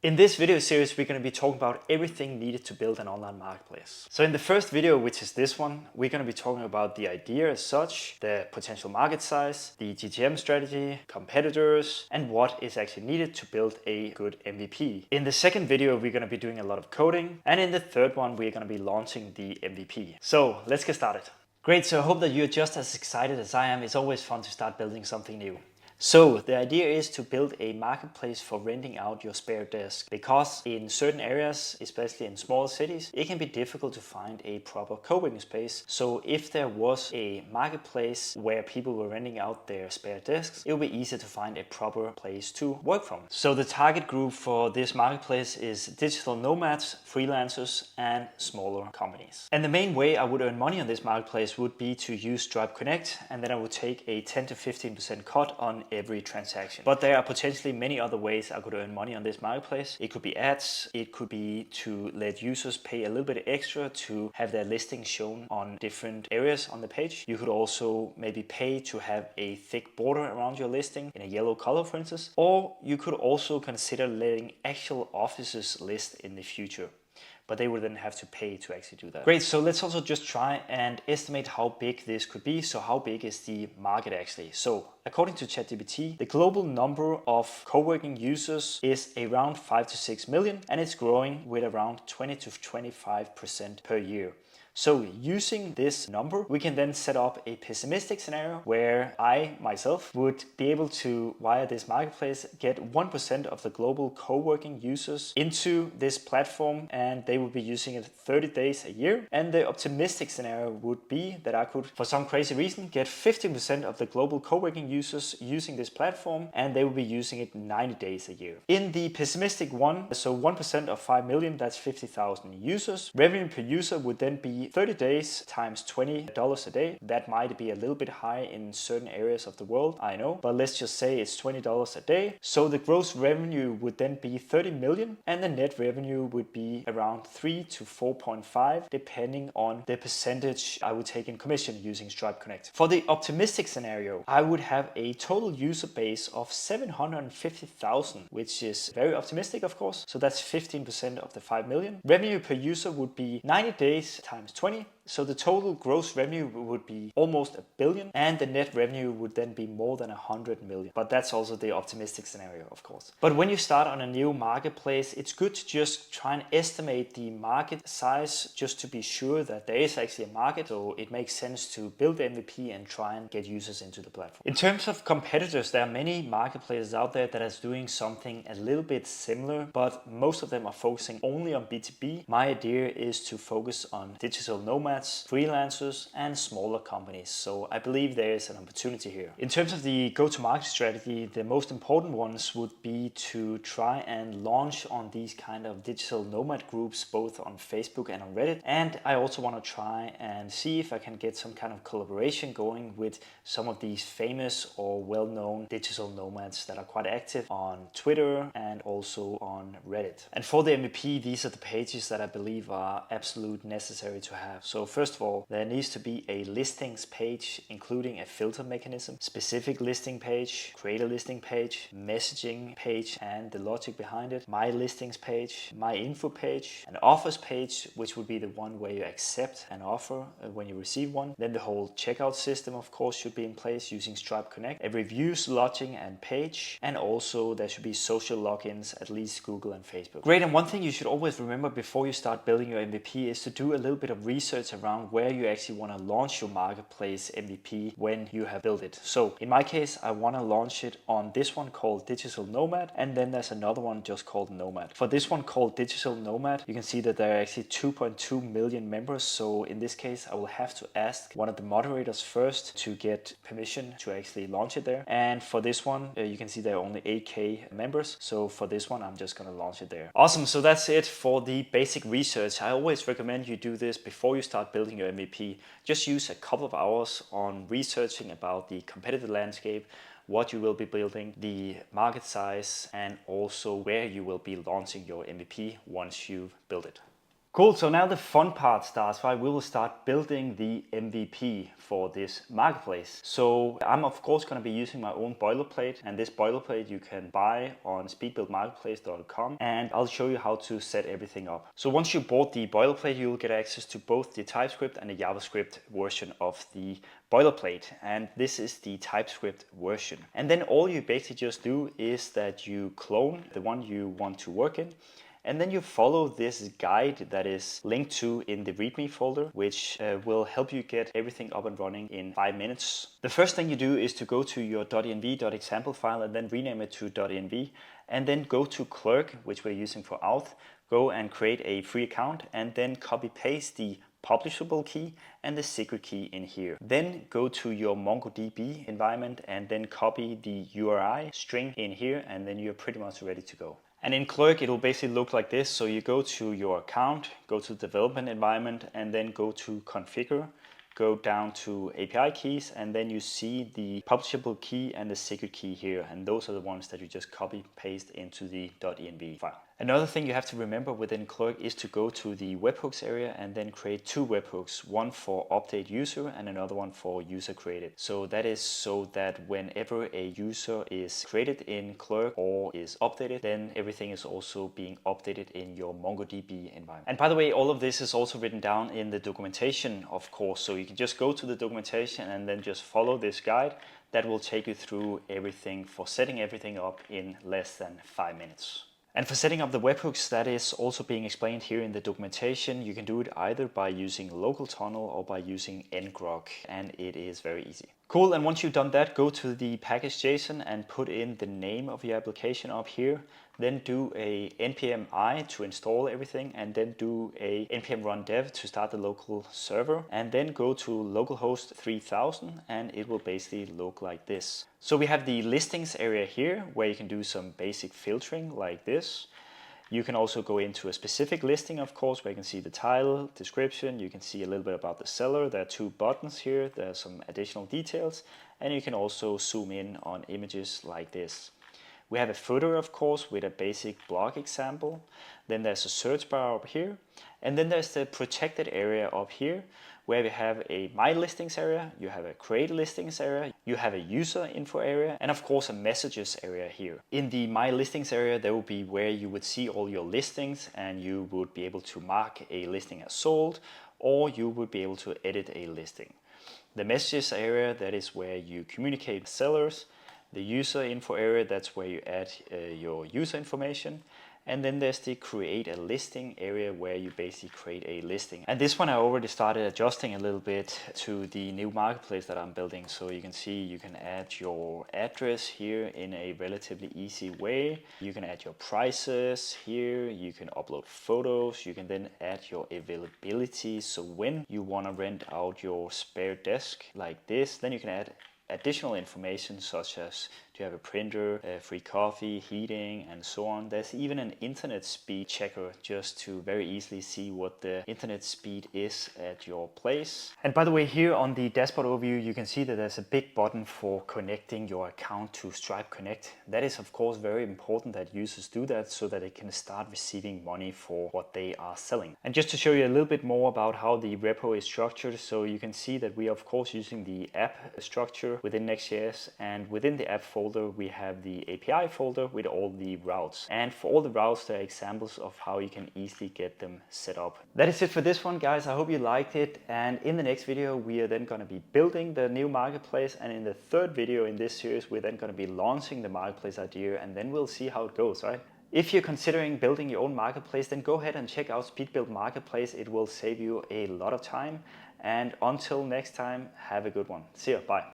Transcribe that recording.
In this video series, we're going to be talking about everything needed to build an online marketplace. So in the first video, which is this one, we're going to be talking about the idea as such, the potential market size, the GTM strategy, competitors, and what is actually needed to build a good MVP. In the second video, we're going to be doing a lot of coding. And in the third one, we're going to be launching the MVP. So let's get started. Great, so I hope that you're just as excited as I am. It's always fun to start building something new. So the idea is to build a marketplace for renting out your spare desk, because in certain areas, especially in small cities, it can be difficult to find a proper co-working space. So if there was a marketplace where people were renting out their spare desks, it would be easier to find a proper place to work from. So the target group for this marketplace is digital nomads, freelancers, and smaller companies. And the main way I would earn money on this marketplace would be to use Stripe Connect, and then I would take a 10 to 15% cut on every transaction. But there are potentially many other ways I could earn money on this marketplace. It could be ads, it could be to let users pay a little bit extra to have their listing shown on different areas on the page. You could also maybe pay to have a thick border around your listing in a yellow color, for instance. Or you could also consider letting actual offices list in the future, but they would then have to pay to actually do that. Great, so let's also just try and estimate how big this could be. So how big is the market actually? So according to ChatGPT, the global number of co-working users is around 5 to 6 million, and it's growing with around 20 to 25% per year. So using this number, we can then set up a pessimistic scenario where I myself would be able to, via this marketplace, get 1% of the global co-working users into this platform, and they would be using it 30 days a year. And the optimistic scenario would be that I could, for some crazy reason, get 15% of the global co-working users using this platform, and they would be using it 90 days a year. In the pessimistic one, so 1% of 5 million, that's 50,000 users. Revenue per user would then be 30 days times $20 a day. That might be a little bit high in certain areas of the world, I know, but let's just say it's $20 a day. So the gross revenue would then be 30 million, and the net revenue would be around 3 to 4.5, depending on the percentage I would take in commission using Stripe Connect. For the optimistic scenario, I would have a total user base of 750,000, which is very optimistic, of course. So that's 15% of the 5 million. Revenue per user would be 90 days times 20. So the total gross revenue would be almost $1 billion, and the net revenue would then be more than 100 million. But that's also the optimistic scenario, of course. But when you start on a new marketplace, it's good to just try and estimate the market size, just to be sure that there is actually a market. So it makes sense to build the MVP and try and get users into the platform. In terms of competitors, there are many marketplaces out there that is doing something a little bit similar, but most of them are focusing only on B2B. My idea is to focus on digital nomads, freelancers, and smaller companies. So I believe there is an opportunity here. In terms of the go-to-market strategy, the most important ones would be to try and launch on these kind of digital nomad groups, both on Facebook and on Reddit. And I also want to try and see if I can get some kind of collaboration going with some of these famous or well-known digital nomads that are quite active on Twitter and also on Reddit. And for the MVP, these are the pages that I believe are absolute necessary to have. So first of all, there needs to be a listings page, including a filter mechanism, specific listing page, create a listing page, messaging page, and the logic behind it, my listings page, my info page, an offers page, which would be the one where you accept an offer when you receive one. Then the whole checkout system, of course, should be in place using Stripe Connect, a reviews logging and page, and also there should be social logins, at least Google and Facebook. Great, and one thing you should always remember before you start building your MVP is to do a little bit of research around where you actually want to launch your marketplace MVP when you have built it. So in my case, I want to launch it on this one called Digital Nomad, and then there's another one just called Nomad. For this one called Digital Nomad, you can see that there are actually 2.2 million members. So in this case, I will have to ask one of the moderators first to get permission to actually launch it there. And for this one, you can see there are only 8K members. So for this one, I'm just going to launch it there. Awesome. So that's it for the basic research. I always recommend you do this before you start building your MVP. Just use a couple of hours on researching about the competitive landscape, what you will be building, the market size, and also where you will be launching your MVP once you've built it. Cool, so now the fun part starts, right? We will start building the MVP for this marketplace. So I'm of course going to be using my own boilerplate, and this boilerplate you can buy on SpeedBuildMarketplace.com, and I'll show you how to set everything up. So once you bought the boilerplate, you will get access to both the TypeScript and the JavaScript version of the boilerplate, and this is the TypeScript version. And then all you basically just do is that you clone the one you want to work in, and then you follow this guide that is linked to in the README folder, which will help you get everything up and running in 5 minutes. The first thing you do is to go to your .env.example file and then rename it to .env, and then go to Clerk, which we're using for auth, go and create a free account, and then copy paste the publishable key and the secret key in here. Then go to your MongoDB environment and then copy the URI string in here, and then you're pretty much ready to go. And in Clerk, it will basically look like this. So you go to your account, go to development environment, and then go to configure, go down to API keys, and then you see the publishable key and the secret key here. And those are the ones that you just copy paste into the .env file. Another thing you have to remember within Clerk is to go to the webhooks area and then create 2 webhooks, one for update user and another one for user created. So that is so that whenever a user is created in Clerk or is updated, then everything is also being updated in your MongoDB environment. And by the way, all of this is also written down in the documentation, of course, so you can just go to the documentation and then just follow this guide. That will take you through everything for setting everything up in less than 5 minutes. And for setting up the webhooks, that is also being explained here in the documentation. You can do it either by using local tunnel or by using ngrok, and it is very easy. Cool, and once you've done that, go to the package.json and put in the name of your application up here. Then do a npm I to install everything, and then do a npm run dev to start the local server, and then go to localhost 3000, and it will basically look like this. So we have the listings area here where you can do some basic filtering like this. You can also go into a specific listing, of course, where you can see the title, description, you can see a little bit about the seller. There are 2 buttons here, there are some additional details, and you can also zoom in on images like this. We have a footer, of course, with a basic blog example. Then there's a search bar up here. And then there's the protected area up here, where we have a My Listings area, you have a Create Listings area, you have a User Info area, and of course a Messages area here. In the My Listings area, there will be where you would see all your listings, and you would be able to mark a listing as sold, or you would be able to edit a listing. The Messages area, that is where you communicate with sellers. The user info area, that's where you add your user information. And then there's the create a listing area where you basically create a listing. And this one I already started adjusting a little bit to the new marketplace that I'm building. So you can see you can add your address here in a relatively easy way. You can add your prices here. You can upload photos. You can then add your availability. So when you want to rent out your spare desk like this, then you can add additional information such as do you have a printer, free coffee, heating, and so on. There's even an internet speed checker just to very easily see what the internet speed is at your place. And by the way, here on the dashboard overview, you can see that there's a big button for connecting your account to Stripe Connect. That is of course very important that users do that so that they can start receiving money for what they are selling. And just to show you a little bit more about how the repo is structured, so you can see that we are of course using the app structure within Next.js, and within the app folder we have the API folder with all the routes. And for all the routes, there are examples of how you can easily get them set up. That is it for this one, guys. I hope you liked it. And in the next video, we are then going to be building the new marketplace. And in the third video in this series, we're then going to be launching the marketplace idea, and then we'll see how it goes, right? If you're considering building your own marketplace, then go ahead and check out SpeedBuildMarketplace. It will save you a lot of time. And until next time, have a good one. See ya. Bye.